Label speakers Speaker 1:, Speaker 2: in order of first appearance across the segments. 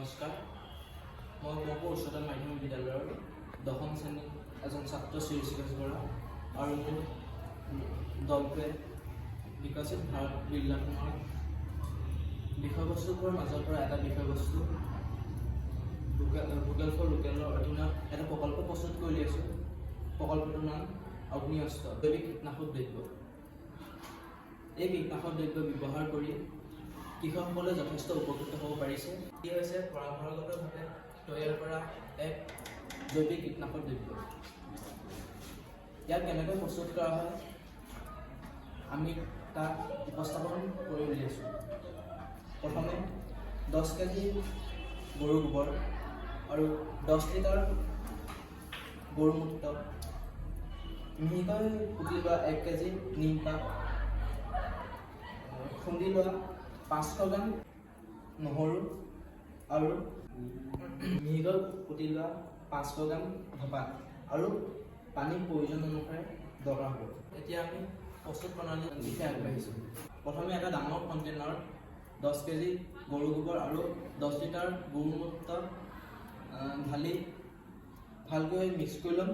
Speaker 1: নমস্কাৰ, মই গহপুৰ উচ্চতৰ মাধ্যমিক বিদ্যালয়ৰ দশম শ্ৰেণীৰ এজন ছাত্ৰ শ্ৰী ঋষিকেশ বৰা আৰু মোৰ দলটোৱে বিকশিত ভাৰত বিল্লাখনৰ বিষয়বস্তুবোৰৰ মাজৰ পৰা এটা বিষয়বস্তু ভোকেল ফৰ লোকেলৰ অধীনত এটা প্ৰকল্প প্ৰস্তুত কৰি উলিয়াইছোঁ। প্ৰকল্পটোৰ নাম অগ্নি অস্ত্ৰ জৈৱিক কীটনাশক দ্ৰব্য। এই কীটনাশক দ্ৰব্য ব্যৱহাৰ কৰি কৃষকসকলে যথেষ্ট উপকৃত হ'ব পাৰিছে। ই হৈছে পৰম্পৰাগতভাৱে তৈয়াৰ কৰা এক জৈৱিক কীটনাশক দ্ৰব্য। ইয়াক কেনেকৈ প্ৰস্তুত কৰা হয় আমি তাক উপস্থাপন কৰি উলিয়াইছোঁ। প্ৰথমে 10 কেজি গৰু গোবৰ আৰু 10 লিটাৰ গৰু মূত্ৰ, মিহিকৈ কুটি লোৱা 1 কেজি নিমপাত, খুন্দি লোৱা 500 গ্ৰাম নহৰু আৰু মিহিকৈ কুটি লোৱা 500 গ্ৰাম ধপাত আৰু পানীৰ প্ৰয়োজন অনুসাৰে দৰকাৰ হ'ব। এতিয়া আমি প্ৰস্তুত প্ৰণালীৰ দিশে আগবাঢ়িছোঁ। প্ৰথমে এটা ডাঙৰ কণ্টেইনাৰত 10 কেজি গৰু গোবৰ আৰু 10 লিটাৰ গৰু মূত্ৰ ঢালি ভালকৈ মিক্স কৰি ল'ম।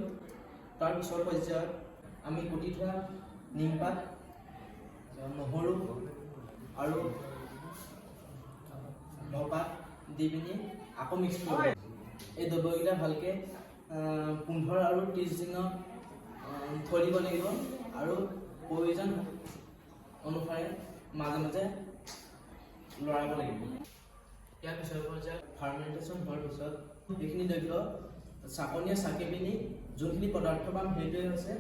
Speaker 1: তাৰ পিছৰ পৰ্যায়ত আমি কুটি থোৱা নিমপাত, নহৰু আৰু ধপাত দি পিনি আকৌ মিক্স কৰিব। এই দ্ৰব্যকেইটা ভালকৈ 15 আৰু 30 দিনৰ থৈ দিব লাগিব আৰু প্ৰয়োজন অনুসাৰে মাজে মাজে লৰাব লাগিব। ইয়াৰ পিছৰ পৰ্যায়ত ফাৰ্মেণ্টেশ্যন হোৱাৰ পিছত এইখিনি দ্ৰব্য চাকনিয়ে চাকি পিনি যোনখিনি পদাৰ্থ পাম সেইটোৱে হৈছে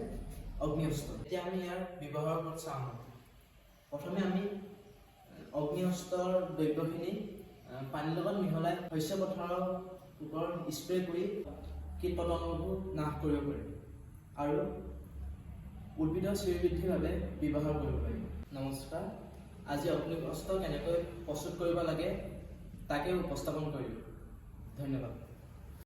Speaker 1: অগ্নি অস্ত্ৰ। এতিয়া আমি ইয়াৰ ব্যৱহাৰৰ ওপৰত চাওঁ। প্ৰথমে আমি অগ্নি অস্ত্ৰৰ দ্ৰব্যখিনি পানীৰ লগত মিহলাই শস্য পথাৰৰ ওপৰত স্প্ৰে কৰি কীট পতংগবোৰ নাশ কৰিব পাৰি আৰু উদ্ভিদৰ শ্ৰীবৃদ্ধিৰ বাবে ব্যৱহাৰ কৰিব পাৰি। নমস্কাৰ, আজি অগ্নি অস্ত্ৰ কেনেকৈ প্ৰস্তুত কৰিব লাগে তাকে উপস্থাপন কৰিলোঁ। ধন্যবাদ।